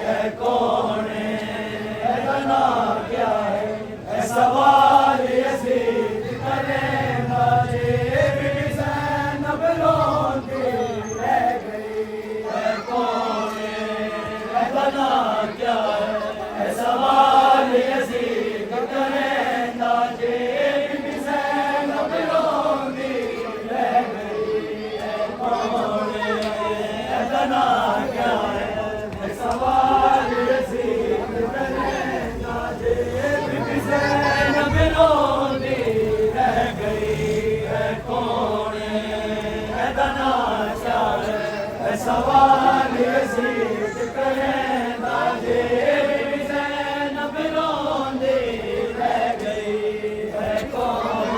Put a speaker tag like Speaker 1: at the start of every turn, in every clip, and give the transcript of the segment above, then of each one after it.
Speaker 1: है कौन है तना क्या है सवाल यजीद करेगा जेब हुसैन अब रोंदी रह गई है कौन है तना क्या है सवाल यजीद करेगा जेब हुसैन अब रोंदी रह गई है कौन है तना क्या है सवाल यजीद करेगा जेब हुसैन अब रोंदी रह गई है कौन है तना क्या है सवाल यजीद करेगा जेब हुसैन अब रोंदी रह गई है कौन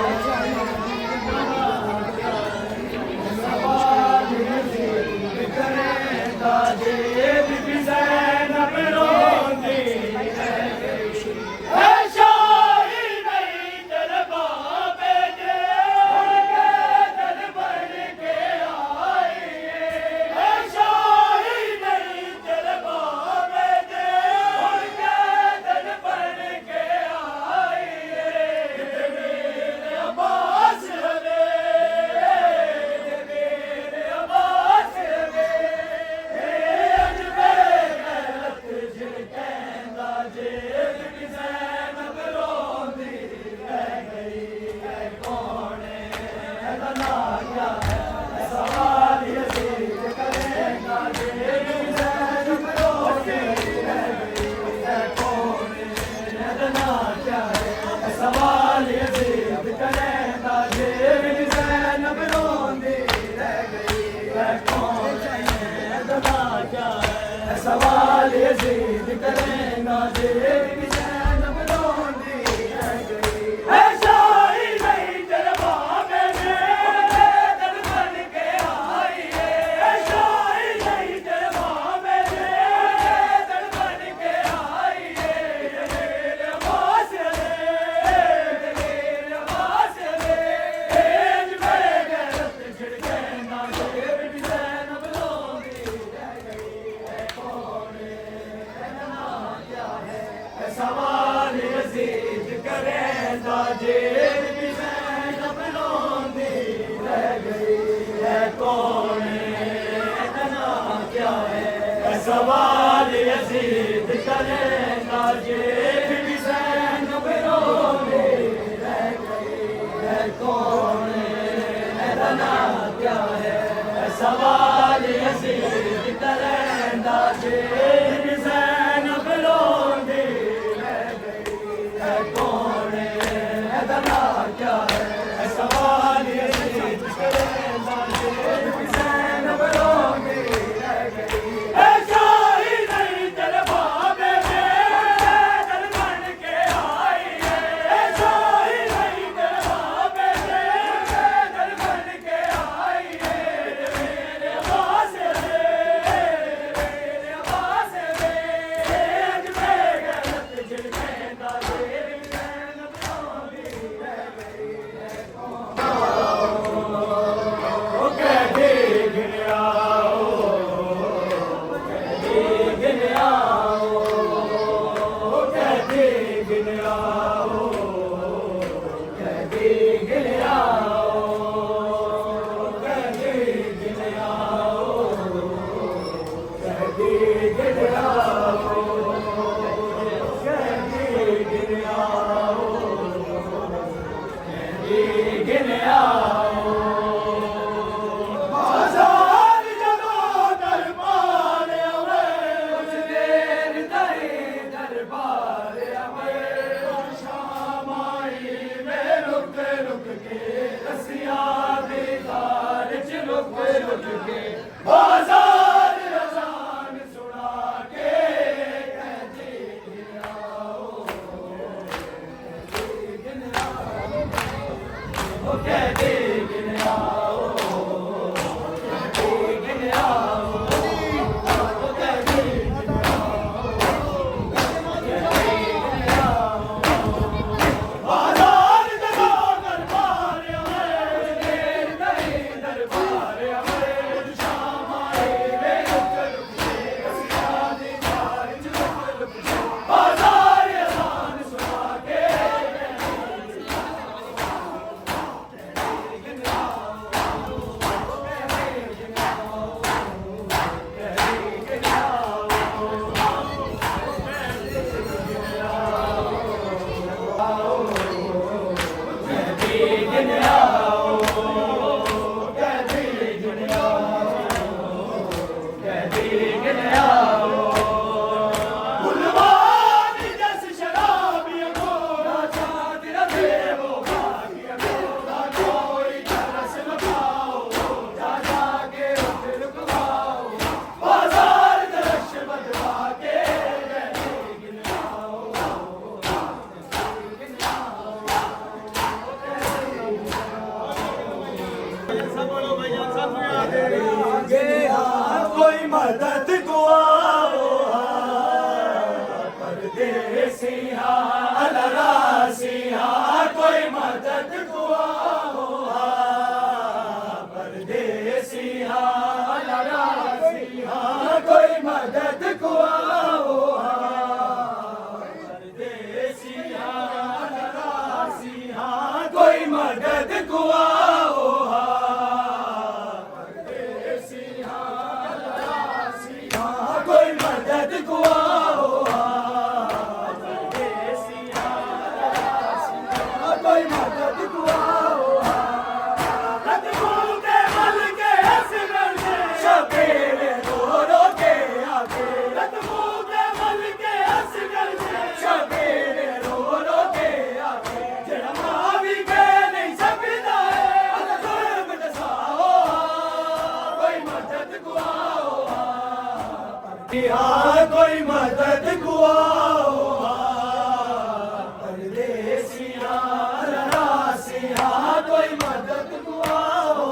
Speaker 1: सवाल यजीद करेगा जेब हुसैन अब रोंदी रह गई है शाही नहीं तेरे बाबे जे उनके दर बढ़ के आई है शाही नहीं तेरे बाबे जे उनके दर बढ़ के आई है मेरे अब्बास हवे मेरे अब्बास हवे अजबे गैरत झिड़केंदा जेब हुसैन अब रोंदी रह गई है कौन है तना क्या है सवाल यजीद करेगा जेब हुसैन अब रोंदी रह गई है कौन है तना क्या है सवाल यजीद करेगा जेब हुसैन अब रोंदी रह गई है कौन है तना क्या है सवाल यजीद करेगा जेब हुसैन अब रोंदी रह गई है शाही नहीं तेरे बाबे जे दर बन के आई है शाही नहीं तेरे बाबे जे दर बन के आई है मेरे अब्बास मेरे अब्बास तेज बड़े गैरत झिड़केंदा जेब हुसैन अब रोंदी रह गई है कौन है तना क्या है सवाल यजीद करेगा जेब हुसैन अब रोंदी रह गई है कौन है तना क्या है सवाल यजीद करेगा जेब हुसैन अब रोंदी रह गई है कौन है तना क्या है सवाल यजीद करेगा जेब हुसैन अब रोंदी रह गई है कौन है तना क्या है सवाल यजीद करेगा जेब हुसैन अब रोंदी रह गई है शाही नहीं तेरे बाबे जे दर परदेसिया अलरासिया कोई मदद को आओ परदेसिया अलरासिया कोई मदद को आओ परदेसिया अलरासिया कोई मदद को आओ परदेसिया अलरासिया कोई मदद को आओ परदेसिया अलरासिया कोई मदद को आओ रतमू के मल के असगर से शबेरे रो रो के आके रतमू के मल के असगर से शबेरे रो रो के आके जड़ा मावी के नहीं सकता है अगर जुर्म दसाओ कोई मदद को आओ कोई मदद को आओ परदेसिया अलरासिया कोई मदद को आओ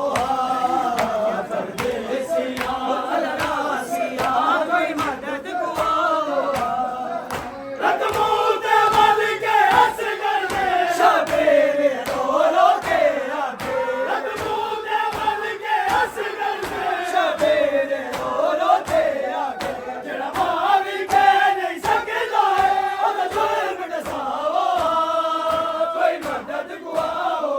Speaker 1: परदेसिया अलरासिया कोई मदद को आओ रतमू ते मल के असगर में शबेरे रो रो के आके रतमू ते मल के असगर में शबेरे रो रो के आके जड़ा मावी के नहीं सकता है अगर जुर्म दसाओ कोई मदद को आओ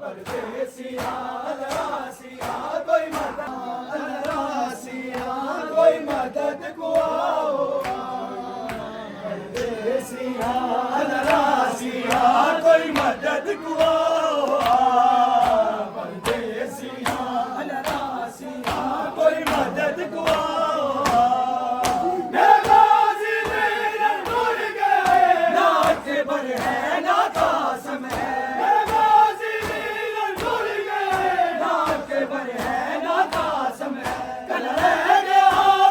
Speaker 1: परदेसिया अलरासिया कोई मदद अलरासिया कोई मदद को आओ परदेसिया अलरासिया कोई मदद को आओ परदेसिया अलरासिया कोई मदद को आओ मेरे गाजी मेरे दूर गए नाच पर है ना कासम है मेरे गाजी मेरे दूर गए नाच पर है ना कासम है कल रह गया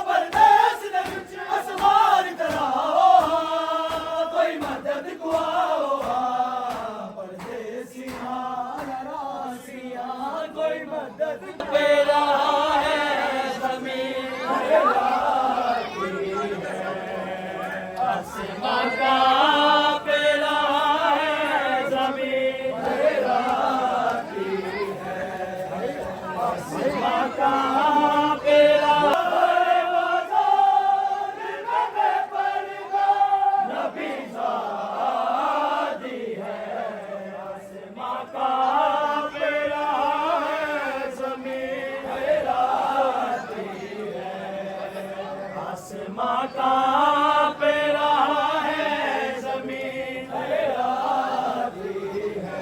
Speaker 1: परदेस दे विच असमार कराओ कोई मदद को आओ परदेसिया अलरासिया कोई मदद तेरा है ज़मीन तेरा आसमां का पेड़ा है ज़मीन तेरा की है आसमां का पेड़ा बाज़ार में बेपर्दा नबी ज़ादी है आसमां का पेड़ा है ज़मीन तेरा की है आसमां का पेड़ा है ज़मीन तेरा की है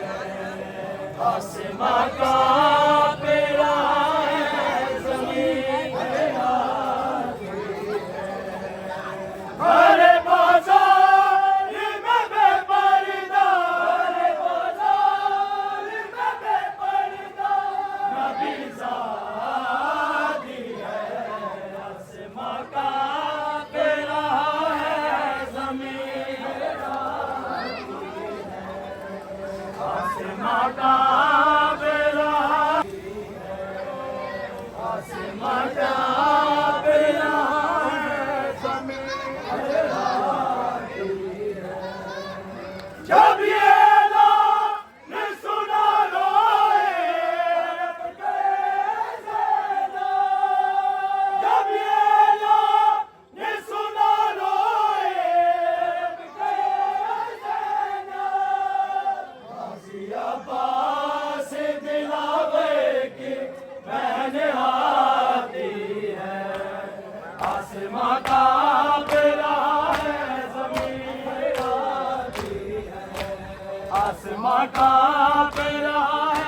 Speaker 1: आसमां का पेड़ा है ज़मीन तेरा की है अरे बाज़ार में बेपर्दा अरे बाज़ार में बेपर्दा नबी ज़ादी है आसमां का पेड़ा है ज़मीन तेरा की है आसमां का पेड़ा आसमां का पेड़ा है ज़मीन तेरा की है जब ये ऐलान सुना रोए जब ये ऐलान सुना रोए गाज़ी अब्बास दिलावे की बहन आती है आसमां का पेड़ा है ज़मीन तेरा की है आसमां का पेड़ा है